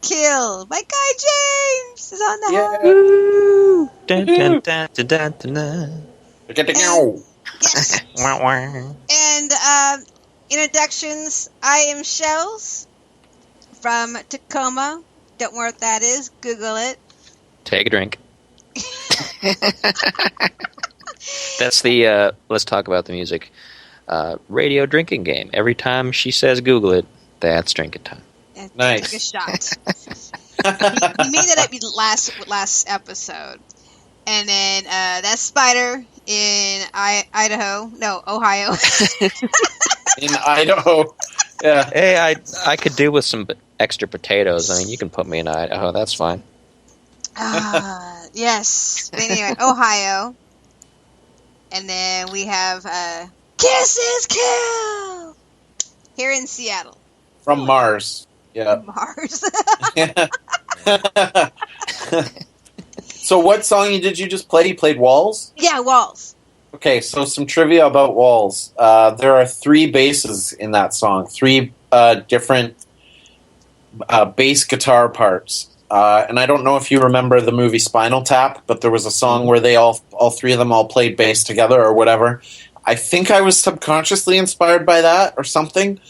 Kill. My guy James is on the house. Woo! Dun, Woohoo! dun, dun, dun, dun, dun. Yes. Wah, wah. And introductions. I am Shells from Tacoma. Don't know what that is. Google it. Take a drink. That's the let's talk about the music radio drinking game. Every time she says Google it, that's drinking time. And Nice. Take a shot. We made that up last episode. And then that's Spider in Idaho. No, Ohio. In Idaho. Yeah. Hey, I could do with some extra potatoes. I mean, you can put me in Idaho. That's fine. Yes. But anyway, Ohio. And then we have Kisses Kill here in Seattle. From Mars. Yeah. Mars. So what song did you just play? You played Walls? Yeah, Walls. Okay, so some trivia about Walls. There are 3 basses in that song. 3 different bass guitar parts. And I don't know if you remember the movie Spinal Tap, but there was a song where they all 3 of them all played bass together or whatever. I think I was subconsciously inspired by that or something.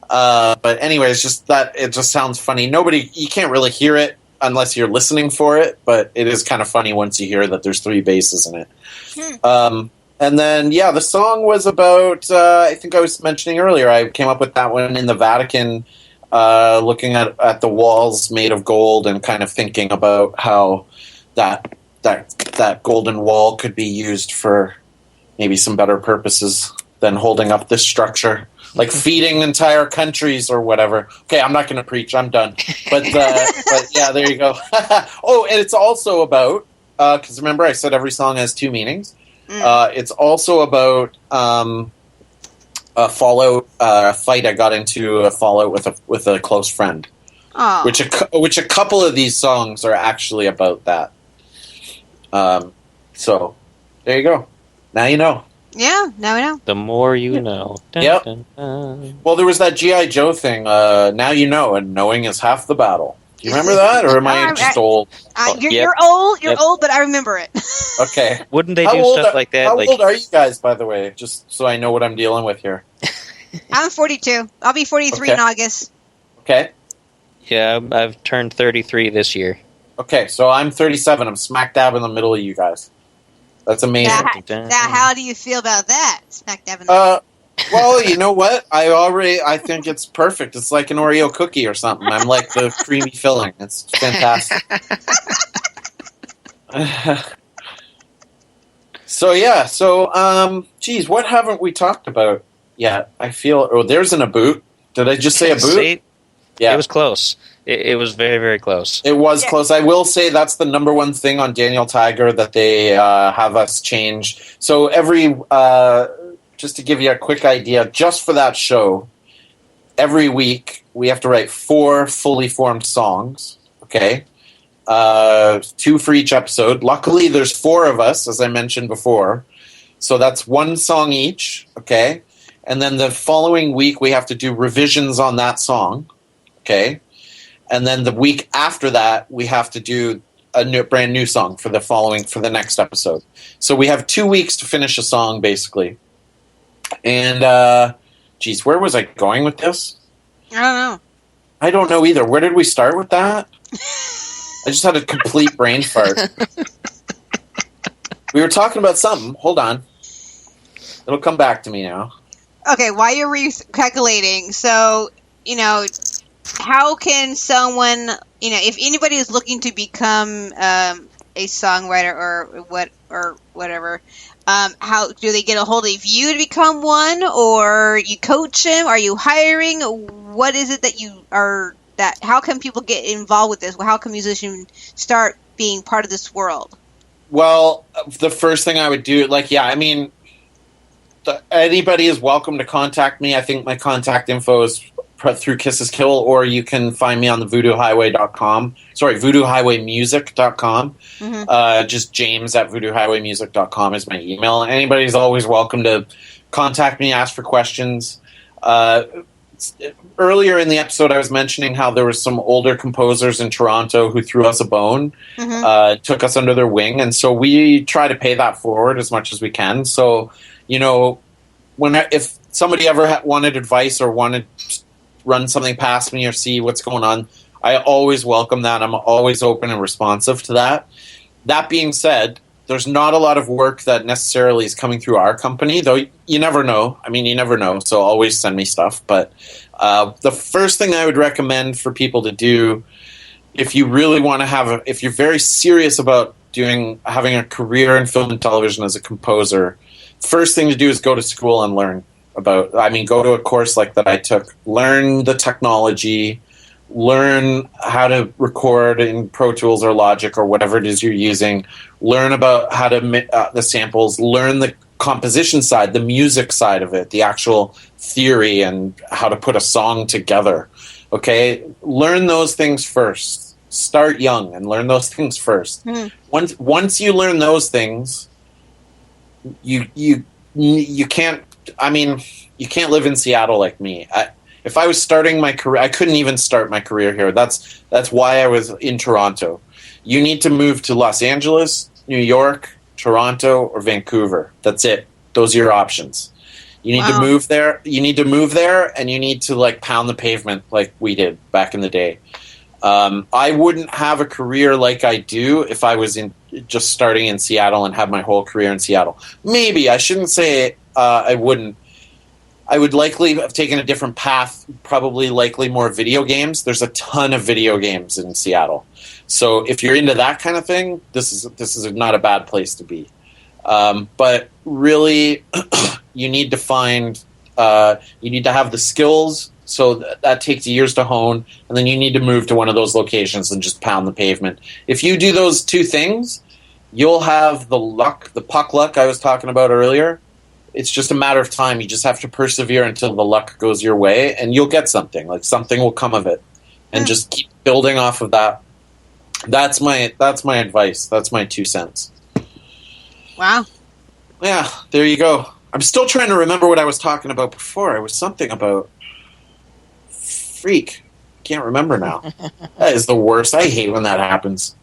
But anyways, just that it just sounds funny. You can't really hear it unless you're listening for it, but it is kind of funny once you hear that there's 3 basses in it. And then, yeah, the song was about, I think I was mentioning earlier, I came up with that one in the Vatican, looking at the walls made of gold and kind of thinking about how that golden wall could be used for maybe some better purposes than holding up this structure. Like feeding entire countries or whatever. Okay, I'm not going to preach. I'm done. But yeah, there you go. Oh, and it's also about, because remember I said every song has 2 meanings. It's also about a fallout fight I got into, a fallout with a close friend. Oh. Which a couple of these songs are actually about that. So, there you go. Now you know. Yeah, now we know. The more you know. Dun, Yep. dun, dun. Well, there was that G.I. Joe thing, now you know, and knowing is half the battle. Do you remember that, or am I just old? You're old, old, but I remember it. Okay. Wouldn't they do stuff like that? How Like, old are you guys, by the way? Just so I know what I'm dealing with here. I'm 42. I'll be 43 Okay. in August. Okay? yeah, I've turned 33 this year. Okay, so I'm 37. I'm smack dab in the middle of you guys. That's amazing. Now, how do you feel about that? Smack dab in the Well, you know what? I think it's perfect. It's like an Oreo cookie or something. I'm like the creamy filling. It's fantastic. So geez, what haven't we talked about yet? I feel, there's an boot. Did I just say a boot? See? Yeah. It was close. It was very, very close. It was close. I will say that's the number one thing on Daniel Tiger that they have us change. So every, just to give you a quick idea, just for that show, every week we have to write 4 fully formed songs. Okay, 2 for each episode. Luckily, there's 4 of us, as I mentioned before, so that's 1 song each. Okay, and then the following week we have to do revisions on that song. Okay. And then the week after that, we have to do a brand new song for the next episode. So we have 2 weeks to finish a song, basically. And, geez, where was I going with this? I don't know. I don't know either. Where did we start with that? I just had a complete brain fart. We were talking about something. Hold on. It'll come back to me now. Okay, while you're recalculating, so, how can someone, if anybody is looking to become a songwriter or whatever, how do they get a hold of you to become one, or you coach them? Are you hiring? What is it that you are? How can people get involved with this? How can musicians start being part of this world? Well, the first thing I would do, anybody is welcome to contact me. I think my contact info is through Kisses Kill, or you can find me on the voodoohighway.com. Sorry, voodoohighwaymusic.com. Mm-hmm. Just James at voodoohighwaymusic.com is my email. Anybody's always welcome to contact me, ask for questions. earlier in the episode, I was mentioning how there were some older composers in Toronto who threw us a bone, took us under their wing, and so we try to pay that forward as much as we can. So, if somebody ever wanted advice or wanted to run something past me or see what's going on, I always welcome that. I'm always open and responsive to that. That being said, there's not a lot of work that necessarily is coming through our company, though you never know. I mean, you never know, so always send me stuff. But the first thing I would recommend for people to do, if you really want to if you're very serious about having a career in film and television as a composer, first thing to do is go to school and learn go to a course like that I took. Learn the technology, learn how to record in Pro Tools or Logic or whatever it is you're using. Learn about how to the samples. Learn the composition side, the music side of it, the actual theory and how to put a song together. Okay? Learn those things first. Start young and learn those things first. Once you learn those things, you can't, you can't live in Seattle like me. If I was starting my career, I couldn't even start my career here. That's why I was in Toronto. You need to move to Los Angeles, New York, Toronto, or Vancouver. That's it. Those are your options. You need to move there. You need to move there, and you need to pound the pavement like we did back in the day. I wouldn't have a career like I do if I was just starting in Seattle and had my whole career in Seattle. Maybe I shouldn't say I wouldn't. I would likely have taken a different path, likely more video games. There's a ton of video games in Seattle. So if you're into that kind of thing, this is not a bad place to be. But really, you need to have the skills, so that takes years to hone, and then you need to move to one of those locations and just pound the pavement. If you do those two things, you'll have the puck luck I was talking about earlier. It's just a matter of time. You just have to persevere until the luck goes your way, and you'll get something. Something will come of it, and just keep building off of that. That's my advice. That's my 2 cents. Wow. Yeah, there you go. I'm still trying to remember what I was talking about before. It was something about freak. Can't remember now. That is the worst. I hate when that happens.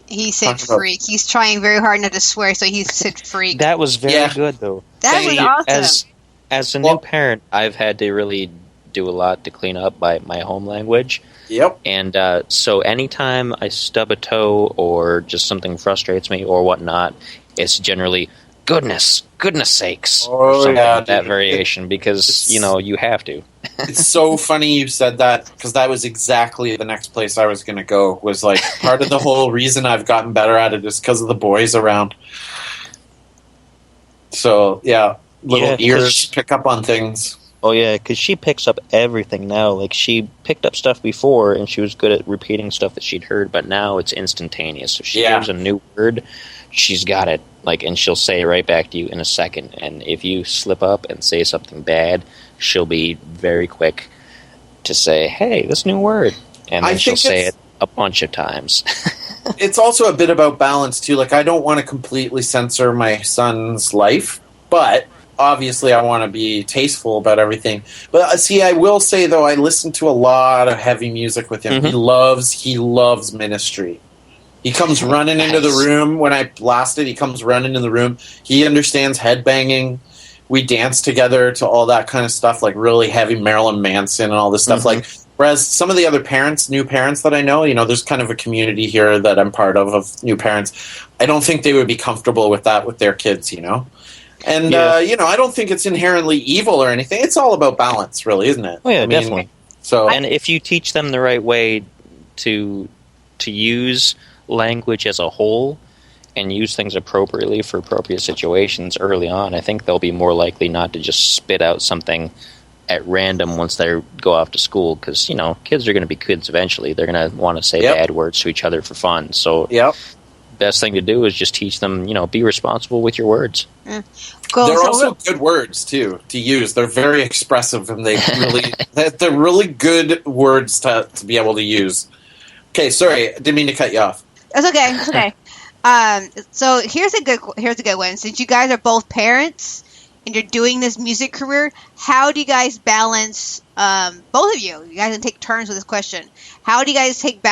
He said freak. He's trying very hard not to swear, so he said freak. That was very good, though. That was awesome. As a new parent, I've had to really do a lot to clean up my home language. Yep. And so anytime I stub a toe or just something frustrates me or whatnot, it's generally goodness sakes. Oh, yeah. That variation, because, you have to. It's so funny you said that, because that was exactly the next place I was going to go. Was part of the whole reason I've gotten better at it is because of the boys around. So, yeah, little ears pick up on things. Oh, yeah, because she picks up everything now. She picked up stuff before, and she was good at repeating stuff that she'd heard, but now it's instantaneous. If she hears a new word, she's got it, and she'll say it right back to you in a second. And if you slip up and say something bad, she'll be very quick to say, hey, this new word. And then she'll say it a bunch of times. It's also a bit about balance, too. I don't want to completely censor my son's life, but obviously I want to be tasteful about everything. But see, I will say, though, I listen to a lot of heavy music with him. Mm-hmm. He loves Ministry. He comes running into the room when I blast it. He comes running in the room. He understands headbanging. We dance together to all that kind of stuff, really heavy Marilyn Manson and all this stuff. Mm-hmm. Whereas some of the other new parents that I know, there's kind of a community here that I'm part of new parents. I don't think they would be comfortable with that with their kids, And, I don't think it's inherently evil or anything. It's all about balance, really, isn't it? Oh, yeah, definitely. So, and if you teach them the right way to use language as a whole and use things appropriately for appropriate situations early on, I think they'll be more likely not to just spit out something at random once they go off to school, because, kids are going to be kids eventually. They're going to want to say bad words to each other for fun. So best thing to do is just teach them, be responsible with your words. Cool. They're also good words, too, to use. They're very expressive, and they're really good words to be able to use. Okay, sorry, didn't mean to cut you off. That's okay. That's okay. So here's a good one. Since you guys are both parents, and you're doing this music career, how do you guys balance, both of you? You guys can take turns with this question. How do you guys take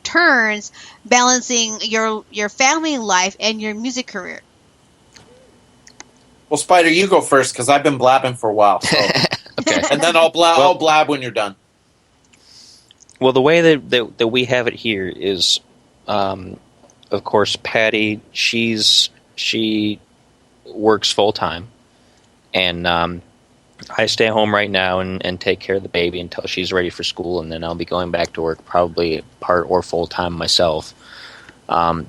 turns balancing your family life and your music career? Well, Spider, you go first because I've been blabbing for a while. So. Okay. And then I'll blab when you're done. Well, the way that we have it here is, of course, Patty. She works full time, and I stay home right now and take care of the baby until she's ready for school, and then I'll be going back to work probably part or full time myself. But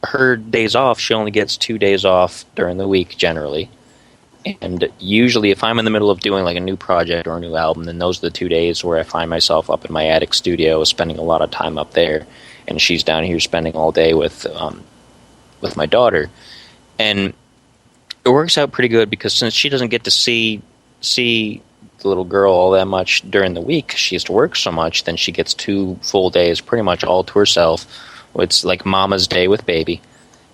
her days off, she only gets 2 days off during the week generally. And usually if I'm in the middle of doing like a new project or a new album, then those are the 2 days where I find myself up in my attic studio spending a lot of time up there, and she's down here spending all day with my daughter. And it works out pretty good because since she doesn't get to see the little girl all that much during the week, she has to work so much, then she gets 2 full days pretty much all to herself. It's like Mama's Day with baby,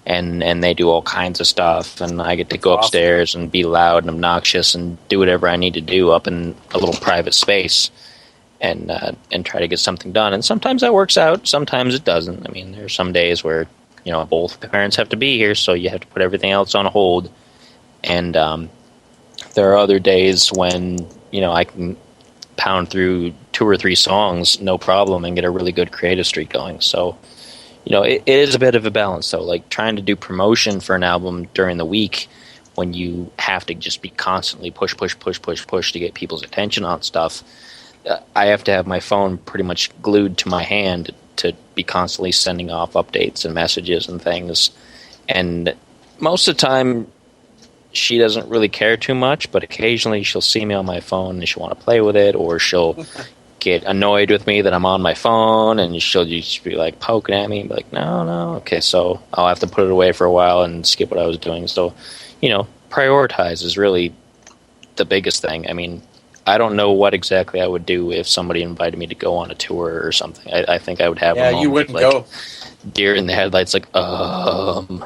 and they do all kinds of stuff, and I get to go upstairs and be loud and obnoxious and do whatever I need to do up in a little private space, and try to get something done. And sometimes that works out, sometimes it doesn't. I mean, there are some days where both parents have to be here, so you have to put everything else on hold. And there are other days when I can pound through 2 or 3 songs no problem and get a really good creative streak going. So. It is a bit of a balance, though. Like trying to do promotion for an album during the week when you have to just be constantly push to get people's attention on stuff. I have to have my phone pretty much glued to my hand to be constantly sending off updates and messages and things. And most of the time, she doesn't really care too much, but occasionally she'll see me on my phone and she'll want to play with it, or she'll get annoyed with me that I'm on my phone, and she'll just be like poking at me and be like, no, okay, so I'll have to put it away for a while and skip what I was doing. So, prioritize is really the biggest thing. I mean, I don't know what exactly I would do if somebody invited me to go on a tour or something. I think I would have a moment, you wouldn't like, go. Deer in the headlights, like, because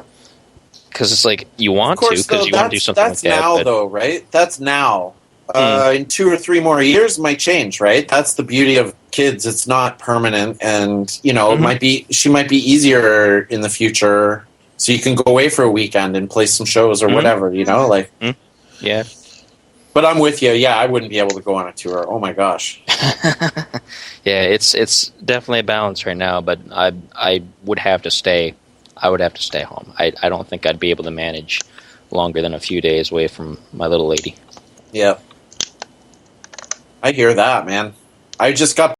it's like you want to, because you want to do something like that. That's now, though, right? That's now. In 2 or 3 more years, it might change, right? That's the beauty of kids. It's not permanent, and she might be easier in the future, so you can go away for a weekend and play some shows or whatever. Yeah. But I'm with you. Yeah, I wouldn't be able to go on a tour. Oh my gosh. Yeah, it's definitely a balance right now, but I would have to stay. I would have to stay home. I don't think I'd be able to manage longer than a few days away from my little lady. Yeah. I hear that, man. I just got